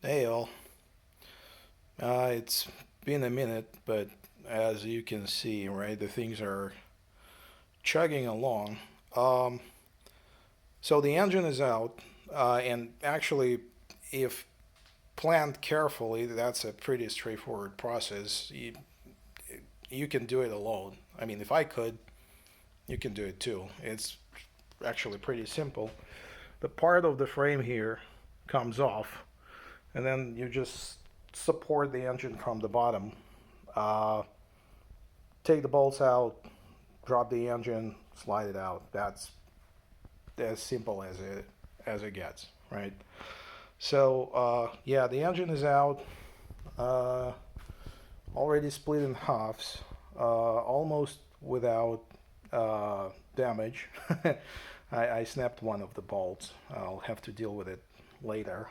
Hey all, it's been a minute, but as you can see, right, the things are chugging along. Um, so the engine is out, and actually, if planned carefully, that's a pretty straightforward process. You can do it alone. I mean, if I could, you can do it too. It's actually pretty simple. The part of the frame here comes off, and then you just support the engine from the bottom. Uh, Take the bolts out, drop the engine, slide it out. That's as simple as it gets, right? So yeah, the engine is out, uh, already split in halves, almost without damage. I snapped one of the bolts. I'll have to deal with it later.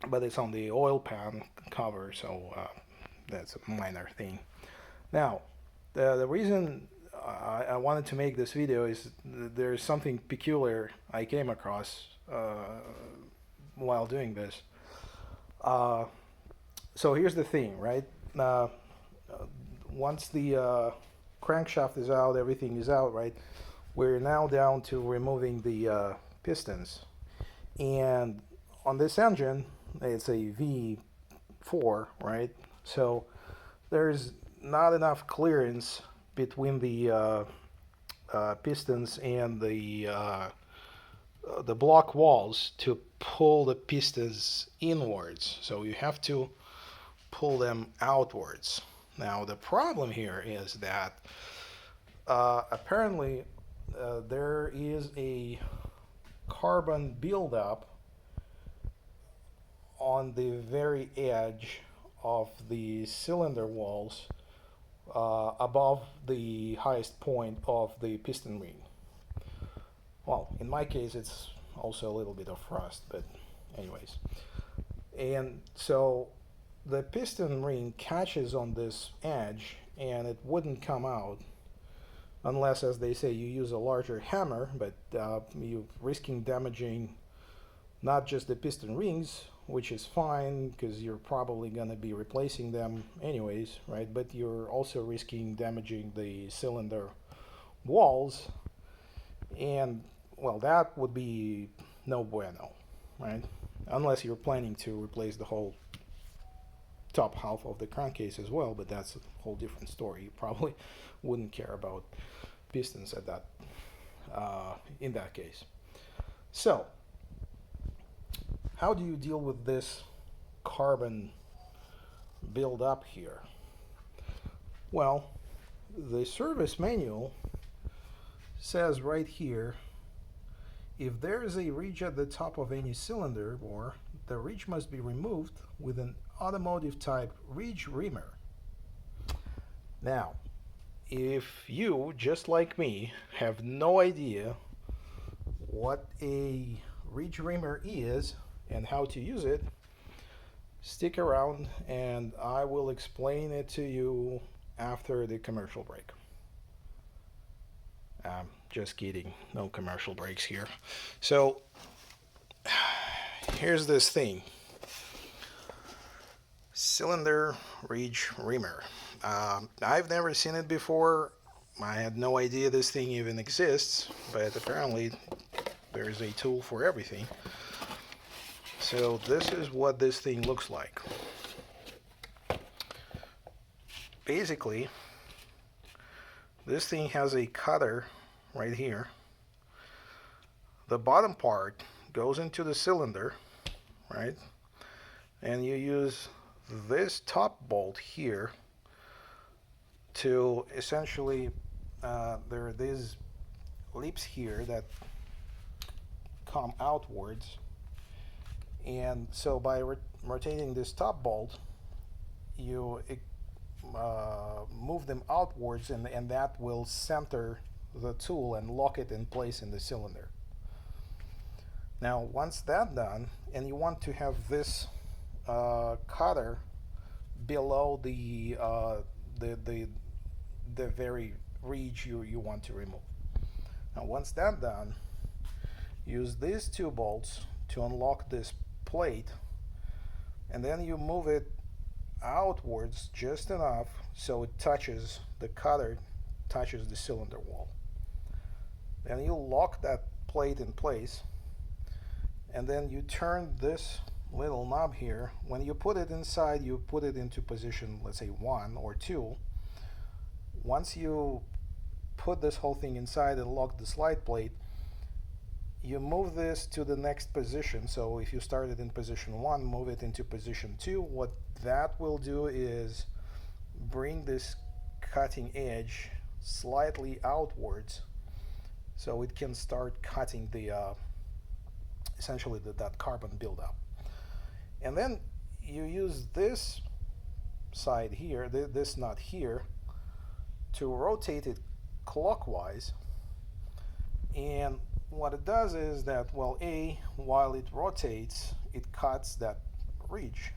But it's on the oil pan cover, so that's a minor thing. Now, the reason I wanted to make this video is there's something peculiar I came across while doing this. Uh, so here's the thing, right? Uh, Once the crankshaft is out, everything is out, right? We're now down to removing the pistons. And on this engine, it's a V4, right? So there's not enough clearance between the pistons and the block walls to pull the pistons inwards. So you have to pull them outwards. Now the problem here is that apparently there is a carbon buildup on the very edge of the cylinder walls above the highest point of the piston ring. Well, in my case, it's also a little bit of rust, but anyways. And so the piston ring catches on this edge and it wouldn't come out unless, as they say, you use a larger hammer, but you're risking damaging not just the piston rings, which is fine because you're probably going to be replacing them anyways, right? But you're also risking damaging the cylinder walls, and well, that would be no bueno, right? Unless you're planning to replace the whole top half of the crankcase as well, but that's a whole different story. You probably wouldn't care about pistons at that in that case. So, how do you deal with this carbon build-up here? Well, the service manual says right here, if there is a ridge at the top of any cylinder bore, the ridge must be removed with an automotive type ridge reamer. Now, if you, just like me, have no idea what a ridge reamer is and how to use it, stick around and I will explain it to you after the commercial break. Just kidding, no commercial breaks here. So here's this thing, cylinder ridge reamer. I've never seen it before. I had no idea this thing even exists, but apparently there's a tool for everything. So this is what this thing looks like. Basically, this thing has a cutter right here. The bottom part goes into the cylinder, right? And you use this top bolt here to essentially, there are these lips here that come outwards. And so by rotating this top bolt, you move them outwards, and that will center the tool and lock it in place in the cylinder. Now, once that's done, and you want to have this cutter below the very ridge you want to remove. Now, once that's done, use these two bolts to unlock this plate, and then you move it outwards just enough so it touches the cutter, touches the cylinder wall. Then you lock that plate in place, and then you turn this little knob here. When you put it inside, you put it into position, let's say 1 or 2. Once you put this whole thing inside and lock the slide plate, you move this to the next position. So if you started in position 1, move it into position 2. What that will do is bring this cutting edge slightly outwards so it can start cutting the essentially that carbon buildup. And then you use this side here, this nut here, to rotate it clockwise. And what it does is that, well, while it rotates, it cuts that ridge.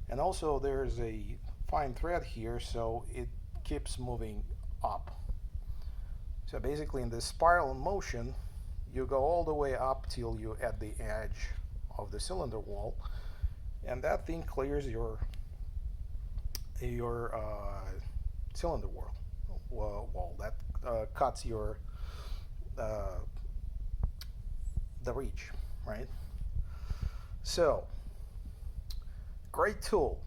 And also there's a fine thread here, so it keeps moving up. So basically in this spiral motion, you go all the way up till you at the edge of the cylinder wall, and that thing clears your cylinder wall. That cuts your the reach, right? So, great tool.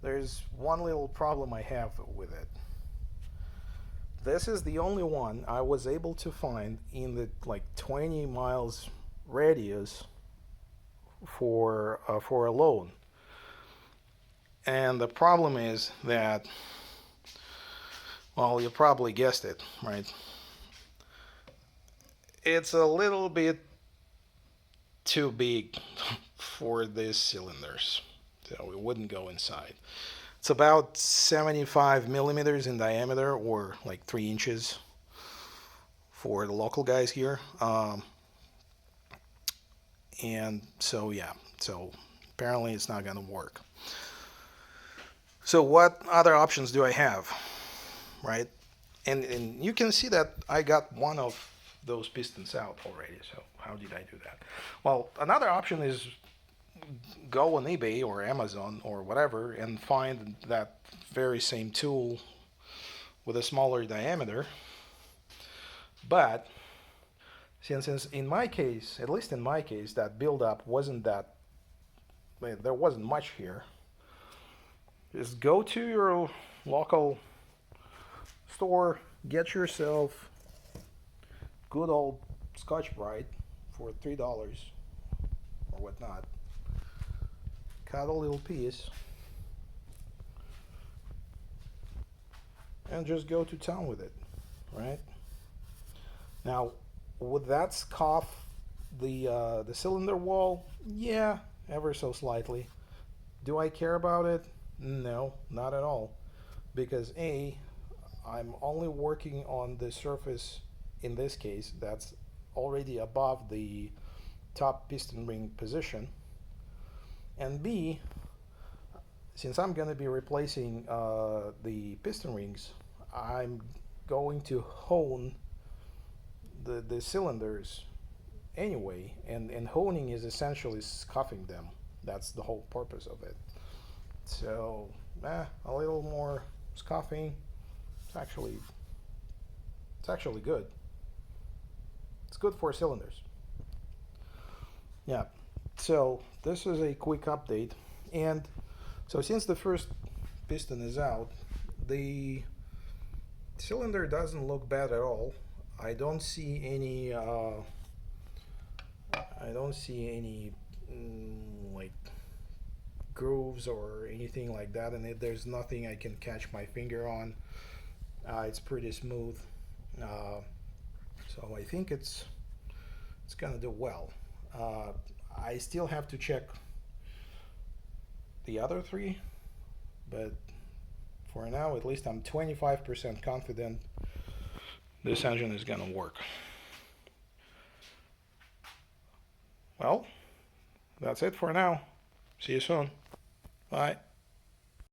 There's one little problem I have with it. This is the only one I was able to find in the like 20 miles radius for a loan. And the problem is that, well, you probably guessed it, right? It's a little bit too big for these cylinders, so it wouldn't go inside. It's about 75 millimeters in diameter, or like 3 inches for the local guys here. And so, yeah, so apparently it's not gonna work. So what other options do I have, right? And you can see that I got one of those pistons out already. So how did I do that? Well, another option is go on eBay or Amazon or whatever and find that very same tool with a smaller diameter. But since in my case, at least in my case, that buildup wasn't that, there wasn't much here. Just go to your local store, get yourself good old Scotch-Brite for $3 or whatnot. Cut a little piece and just go to town with it, right? Now, would that scuff the cylinder wall? Yeah, ever so slightly. Do I care about it? No, not at all. Because I'm only working on the surface, in this case, that's already above the top piston ring position. And B, since I'm going to be replacing the piston rings, I'm going to hone the cylinders anyway, and honing is essentially scuffing them. That's the whole purpose of it. So, a little more scuffing, it's actually good. It's good for cylinders. Yeah, so this is a quick update. And so since the first piston is out, the cylinder doesn't look bad at all. I don't see any like grooves or anything like that, and there's nothing I can catch my finger on. It's pretty smooth, so I think it's gonna do well. I still have to check the other three, but for now, at least I'm 25% confident this engine is gonna work. Well, that's it for now. See you soon. Bye.